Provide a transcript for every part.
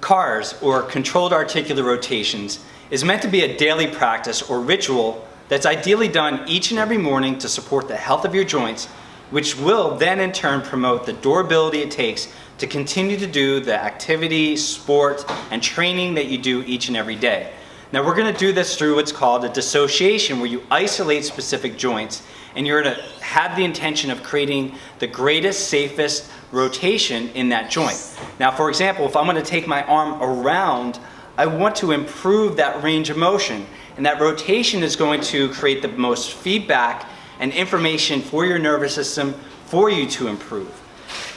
CARs, or controlled articular rotations, is meant to be a daily practice or ritual that's ideally done each and every morning to support the health of your joints, which will then in turn promote the durability it takes to continue to do the activity, sport, and training that you do each and every day. Now we're going to do this through what's called a dissociation, where you isolate specific joints and you're going to have the intention of creating the greatest, safest rotation in that joint. Now for example, if I'm going to take my arm around, I want to improve that range of motion, and that rotation is going to create the most feedback and information for your nervous system for you to improve.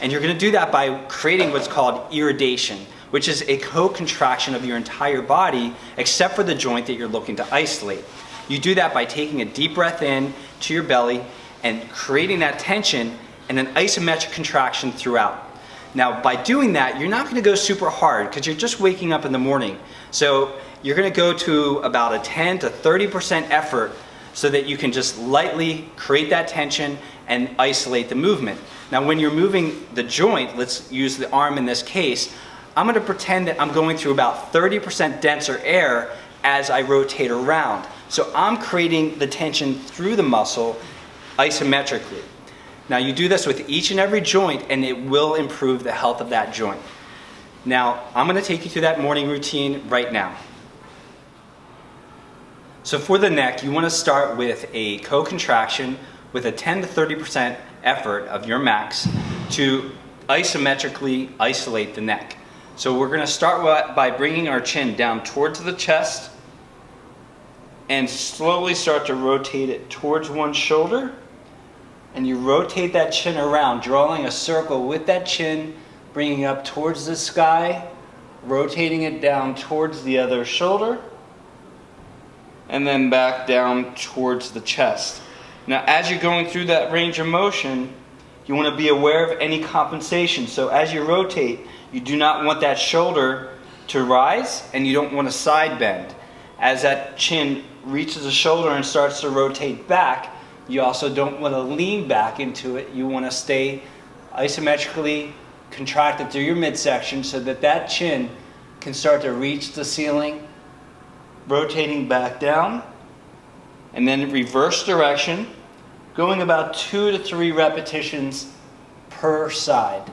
And you're going to do that by creating what's called irradiation, which is a co-contraction of your entire body except for the joint that you're looking to isolate. You do that by taking a deep breath in to your belly and creating that tension and an isometric contraction throughout. Now by doing that, you're not going to go super hard because you're just waking up in the morning. So you're going to go to about a 10 to 30% effort so that you can just lightly create that tension and isolate the movement. Now when you're moving the joint, let's use the arm in this case, I'm going to pretend that I'm going through about 30% denser air as I rotate around. So I'm creating the tension through the muscle isometrically. Now you do this with each and every joint and it will improve the health of that joint. Now I'm going to take you through that morning routine right now. So for the neck, you want to start with a co-contraction with a 10 to 30% effort of your max to isometrically isolate the neck. So we're going to start by bringing our chin down towards the chest and slowly start to rotate it towards one shoulder. And you rotate that chin around, drawing a circle with that chin, bringing up towards the sky, rotating it down towards the other shoulder, and then back down towards the chest. Now as you're going through that range of motion, you want to be aware of any compensation. So as you rotate, you do not want that shoulder to rise and you don't want to side bend. As that chin reaches the shoulder and starts to rotate back, you also don't want to lean back into it. You want to stay isometrically contracted through your midsection so that that chin can start to reach the ceiling, rotating back down, and then reverse direction, going about 2 to 3 repetitions per side.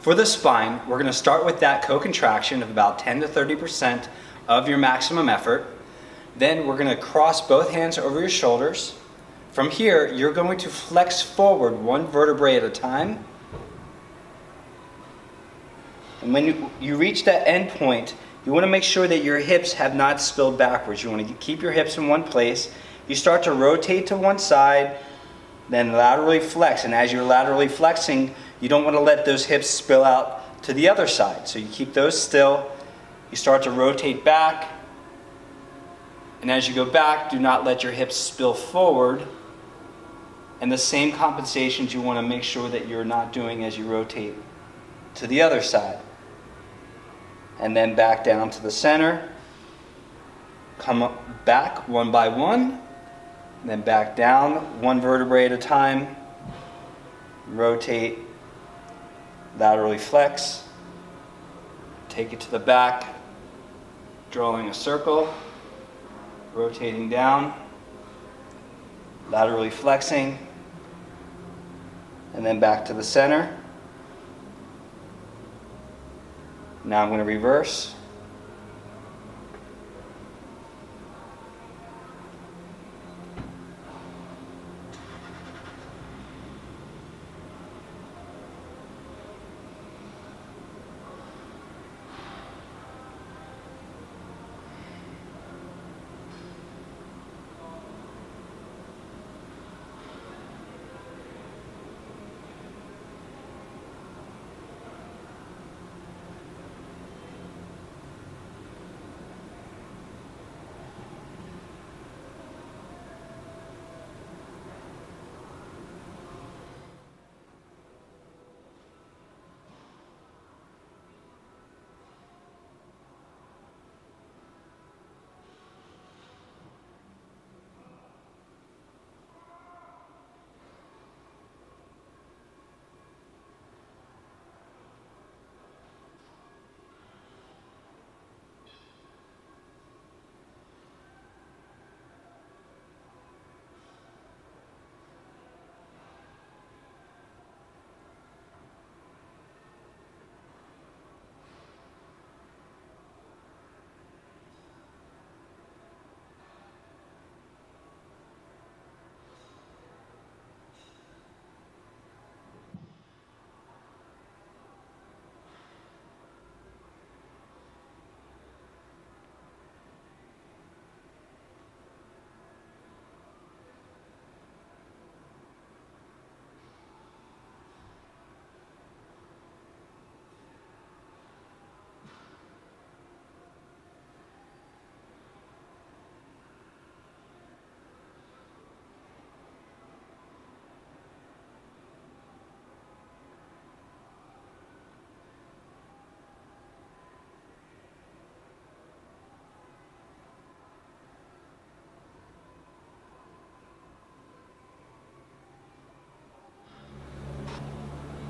For the spine, we're going to start with that co-contraction of about 10 to 30% of your maximum effort. Then we're going to cross both hands over your shoulders. From here, you're going to flex forward one vertebrae at a time. And when you reach that end point, you want to make sure that your hips have not spilled backwards. You want to keep your hips in one place. You start to rotate to one side, then laterally flex. And as you're laterally flexing, you don't want to let those hips spill out to the other side. So you keep those still. You start to rotate back. And as you go back, do not let your hips spill forward. And the same compensations you want to make sure that you're not doing as you rotate to the other side. And then back down to the center. Come up back one by one. And then back down one vertebrae at a time. Rotate. Laterally flex, take it to the back, drawing a circle, rotating down, laterally flexing, and then back to the center. Now I'm going to reverse.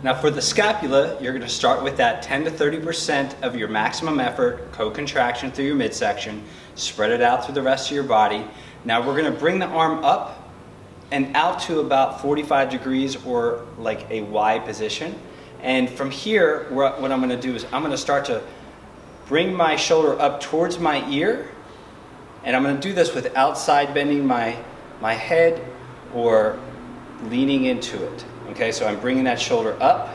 Now for the scapula, you're going to start with that 10 to 30% of your maximum effort, co-contraction through your midsection, spread it out through the rest of your body. Now we're going to bring the arm up and out to about 45 degrees or like a Y position. And from here, what I'm going to do is I'm going to start to bring my shoulder up towards my ear, and I'm going to do this without side bending my head or leaning into it. Okay, so I'm bringing that shoulder up,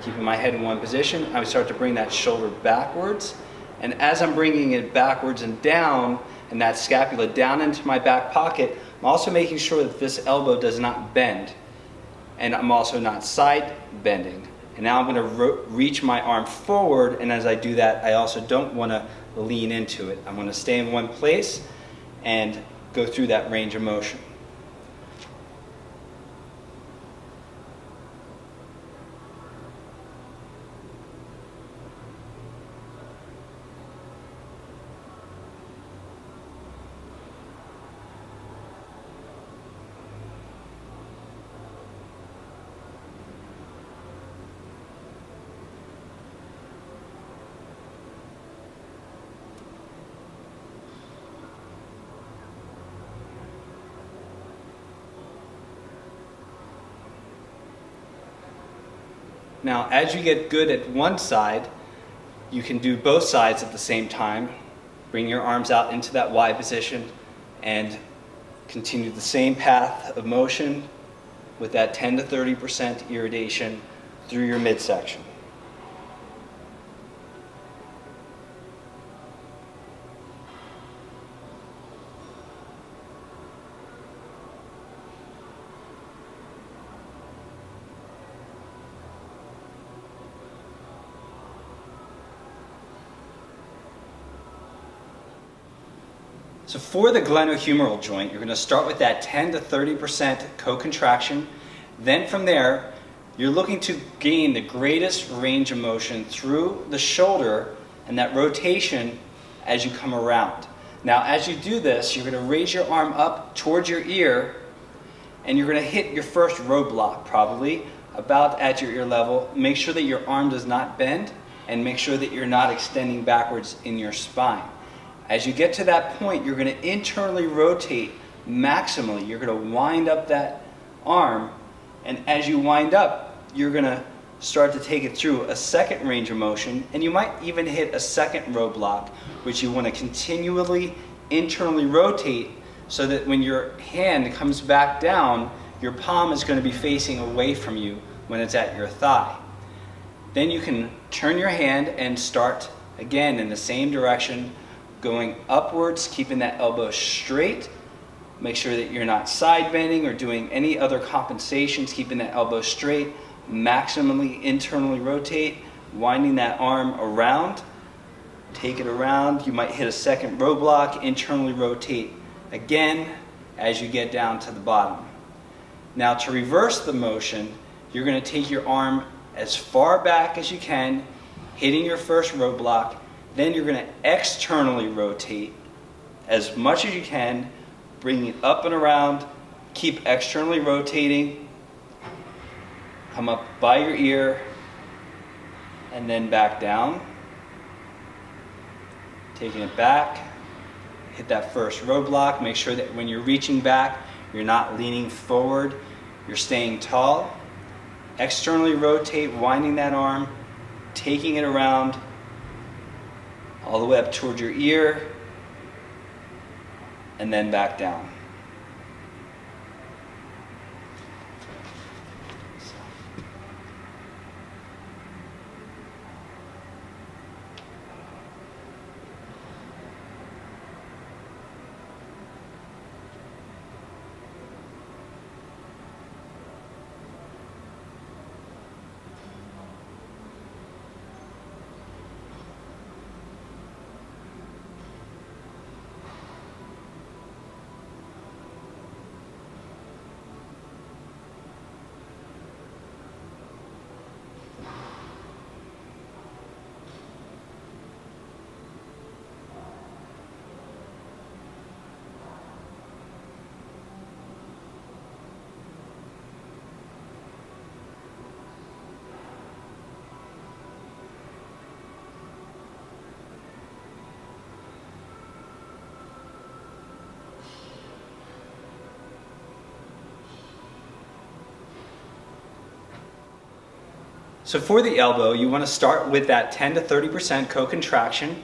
keeping my head in one position. I start to bring that shoulder backwards, and as I'm bringing it backwards and down, and that scapula down into my back pocket, I'm also making sure that this elbow does not bend, and I'm also not side bending. And now I'm going to reach my arm forward, and as I do that, I also don't want to lean into it. I'm going to stay in one place and go through that range of motion. Now, as you get good at one side, you can do both sides at the same time. Bring your arms out into that Y position and continue the same path of motion with that 10 to 30% irradiation through your midsection. So for the glenohumeral joint, you're going to start with that 10 to 30% co-contraction. Then from there, you're looking to gain the greatest range of motion through the shoulder and that rotation as you come around. Now, as you do this, you're going to raise your arm up towards your ear, and you're going to hit your first roadblock, probably about at your ear level. Make sure that your arm does not bend, and make sure that you're not extending backwards in your spine. As you get to that point, you're going to internally rotate maximally. You're going to wind up that arm, and as you wind up, you're going to start to take it through a second range of motion, and you might even hit a second roadblock, which you want to continually internally rotate so that when your hand comes back down, your palm is going to be facing away from you when it's at your thigh. Then you can turn your hand and start again in the same direction, going upwards, keeping that elbow straight. Make sure that you're not side bending or doing any other compensations, keeping that elbow straight. Maximally internally rotate, winding that arm around. Take it around. You might hit a second roadblock, internally rotate again as you get down to the bottom. Now to reverse the motion, you're going to take your arm as far back as you can, hitting your first roadblock. Then you're going to externally rotate as much as you can, bring it up and around, keep externally rotating, come up by your ear, and then back down. Taking it back, hit that first roadblock. Make sure that when you're reaching back, you're not leaning forward, you're staying tall. Externally rotate, winding that arm, taking it around, all the way up toward your ear, and then back down. So for the elbow, you want to start with that 10 to 30% co-contraction.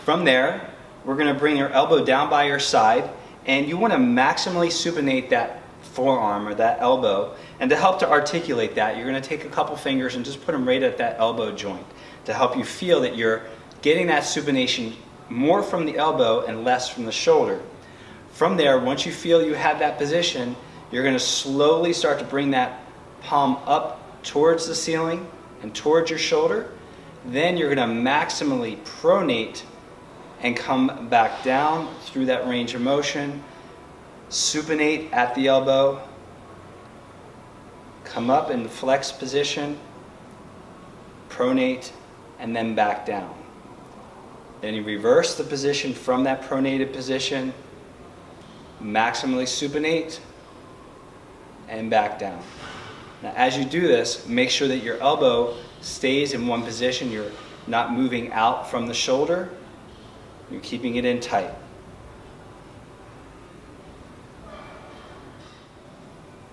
From there, we're going to bring your elbow down by your side, and you want to maximally supinate that forearm or that elbow. And to help to articulate that, you're going to take a couple fingers and just put them right at that elbow joint to help you feel that you're getting that supination more from the elbow and less from the shoulder. From there, once you feel you have that position, you're going to slowly start to bring that palm up towards the ceiling and towards your shoulder. Then you're going to maximally pronate and come back down through that range of motion. Supinate at the elbow. Come up in the flex position. Pronate and then back down. Then you reverse the position from that pronated position. Maximally supinate and back down. Now as you do this, make sure that your elbow stays in one position. You're not moving out from the shoulder. You're keeping it in tight.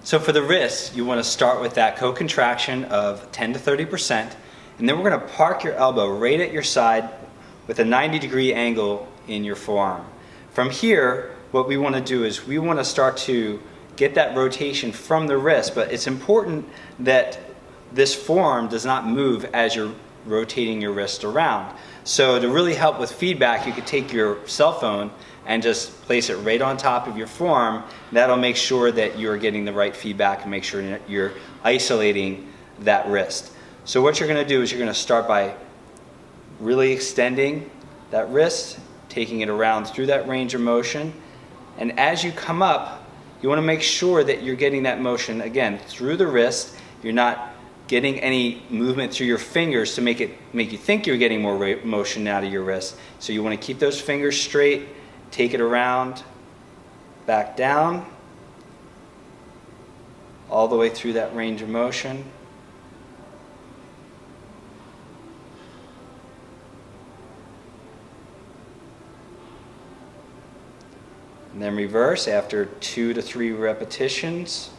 So for the wrists, you want to start with that co-contraction of 10 to 30%, and then we're going to park your elbow right at your side with a 90-degree angle in your forearm. From here, what we want to do is we want to start to get that rotation from the wrist, but it's important that this forearm does not move as you're rotating your wrist around. So to really help with feedback, you could take your cell phone and just place it right on top of your forearm. That'll make sure that you're getting the right feedback and make sure that you're isolating that wrist. So what you're going to do is you're going to start by really extending that wrist, taking it around through that range of motion. And as you come up, you want to make sure that you're getting that motion, again, through the wrist. You're not getting any movement through your fingers to make you think you're getting more motion out of your wrist. So you want to keep those fingers straight, take it around, back down, all the way through that range of motion. And then reverse after 2 to 3 repetitions.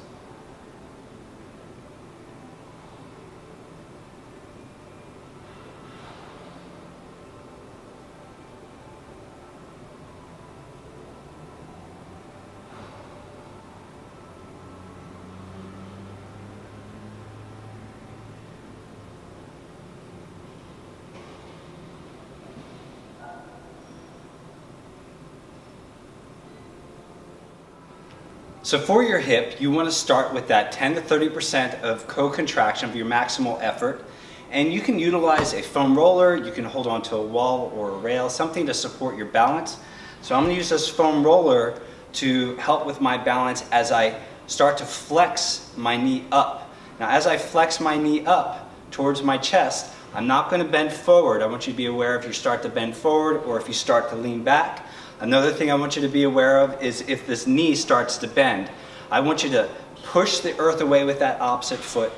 So for your hip, you want to start with that 10 to 30% of co-contraction of your maximal effort. And you can utilize a foam roller, you can hold onto a wall or a rail, something to support your balance. So I'm going to use this foam roller to help with my balance as I start to flex my knee up. Now as I flex my knee up towards my chest, I'm not going to bend forward. I want you to be aware if you start to bend forward or if you start to lean back. Another thing I want you to be aware of is if this knee starts to bend. I want you to push the earth away with that opposite foot,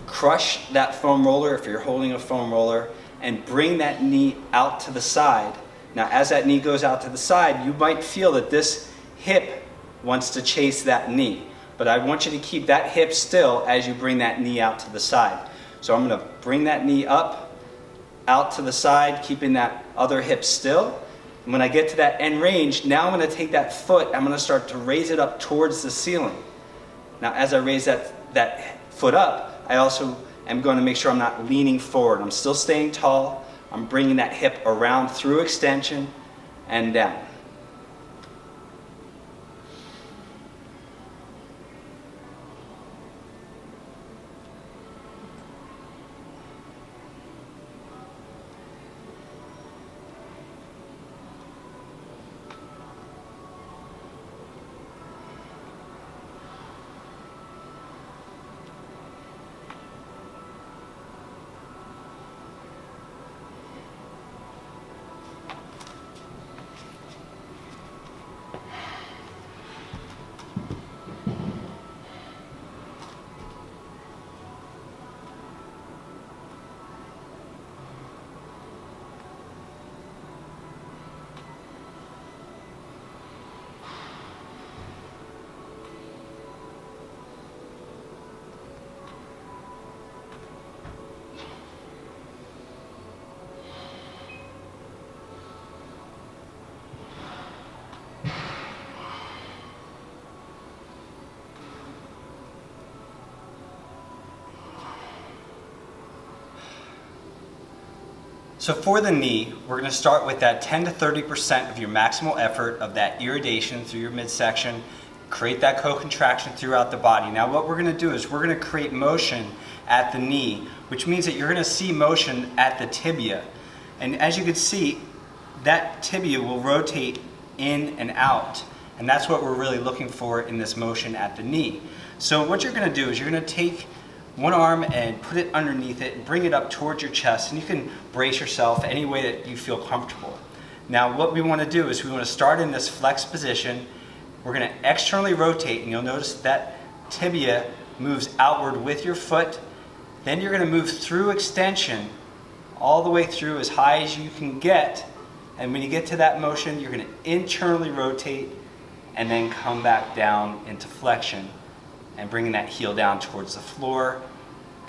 crush that foam roller if you're holding a foam roller, and bring that knee out to the side. Now as that knee goes out to the side, you might feel that this hip wants to chase that knee. But I want you to keep that hip still as you bring that knee out to the side. So I'm going to bring that knee up, out to the side, keeping that other hip still. And when I get to that end range, now I'm going to take that foot, I'm going to start to raise it up towards the ceiling. Now as I raise that foot up, I also am going to make sure I'm not leaning forward. I'm still staying tall. I'm bringing that hip around through extension and down. So for the knee, we're going to start with that 10 to 30% of your maximal effort of that irradiation through your midsection. Create that co-contraction throughout the body. Now what we're going to do is we're going to create motion at the knee, which means that you're going to see motion at the tibia. And as you can see, that tibia will rotate in and out. And that's what we're really looking for in this motion at the knee. So what you're going to do is you're going to take one arm and put it underneath it and bring it up towards your chest, and you can brace yourself any way that you feel comfortable. Now what we want to do is we want to start in this flex position. We're going to externally rotate, and you'll notice that tibia moves outward with your foot. Then you're going to move through extension all the way through as high as you can get, and when you get to that motion you're going to internally rotate and then come back down into flexion and bringing that heel down towards the floor.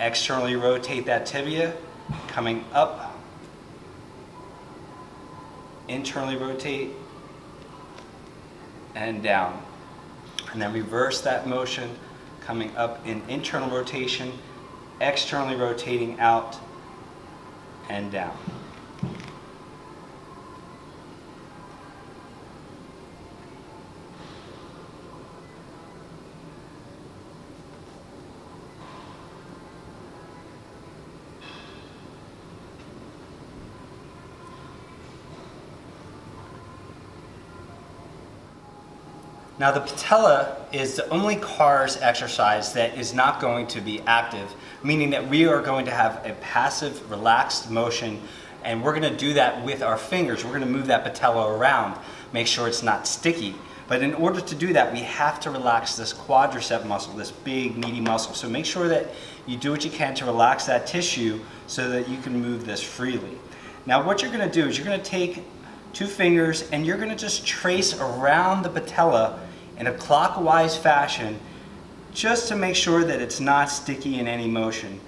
Externally rotate that tibia, coming up, internally rotate, and down. And then reverse that motion, coming up in internal rotation, externally rotating out, and down. Now the patella is the only CARS exercise that is not going to be active, meaning that we are going to have a passive, relaxed motion, and we're going to do that with our fingers. We're going to move that patella around, make sure it's not sticky. But in order to do that, we have to relax this quadricep muscle, this big meaty muscle. So make sure that you do what you can to relax that tissue so that you can move this freely. Now what you're going to do is you're going to take two fingers and you're going to just trace around the patella in a clockwise fashion, just to make sure that it's not sticky in any motion.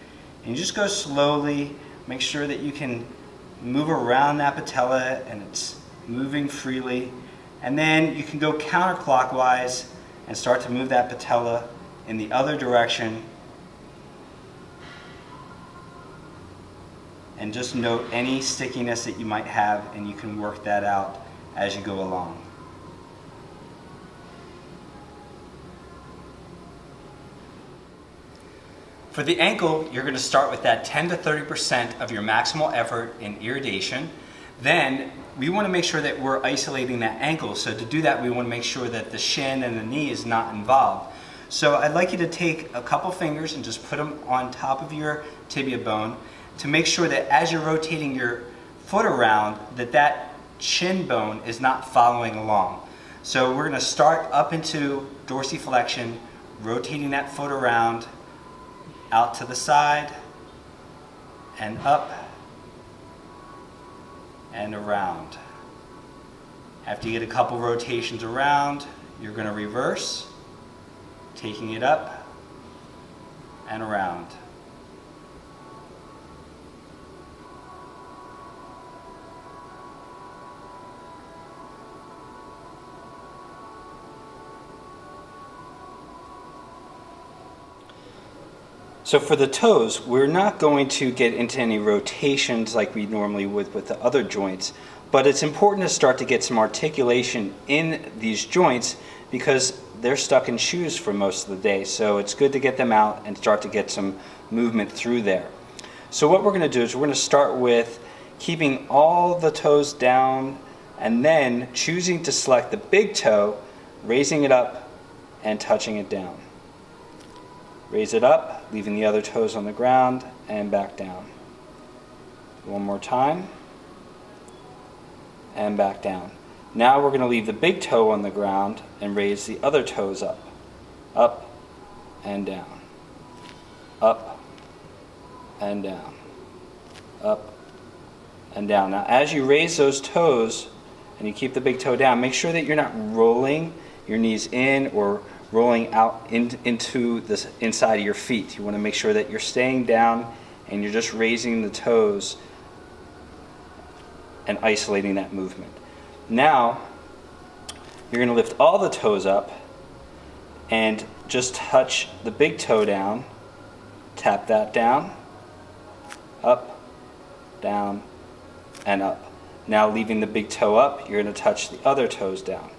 And you just go slowly, make sure that you can move around that patella and it's moving freely. And then you can go counterclockwise and start to move that patella in the other direction. And just note any stickiness that you might have, and you can work that out as you go along. For the ankle, you're going to start with that 10 to 30% of your maximal effort in irradiation. Then we want to make sure that we're isolating that ankle. So to do that, we want to make sure that the shin and the knee is not involved. So I'd like you to take a couple fingers and just put them on top of your tibia bone to make sure that as you're rotating your foot around, that shin bone is not following along. So we're going to start up into dorsiflexion, rotating that foot around, out to the side, and up, and around. After you get a couple rotations around, you're going to reverse, taking it up and around. So for the toes, we're not going to get into any rotations like we normally would with the other joints, but it's important to start to get some articulation in these joints because they're stuck in shoes for most of the day. So it's good to get them out and start to get some movement through there. So what we're going to do is we're going to start with keeping all the toes down and then choosing to select the big toe, raising it up and touching it down. Raise it up, leaving the other toes on the ground, and back down. One more time, and back down. Now we're going to leave the big toe on the ground and raise the other toes up and down, up and down, up and down. Now as you raise those toes and you keep the big toe down, make sure that you're not rolling your knees in or rolling out into the inside of your feet. You want to make sure that you're staying down and you're just raising the toes and isolating that movement. Now, you're going to lift all the toes up and just touch the big toe down, tap that down, up, down, and up. Now leaving the big toe up, you're going to touch the other toes down.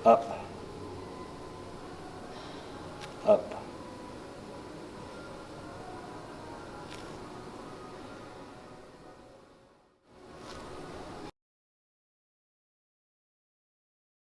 Up, up,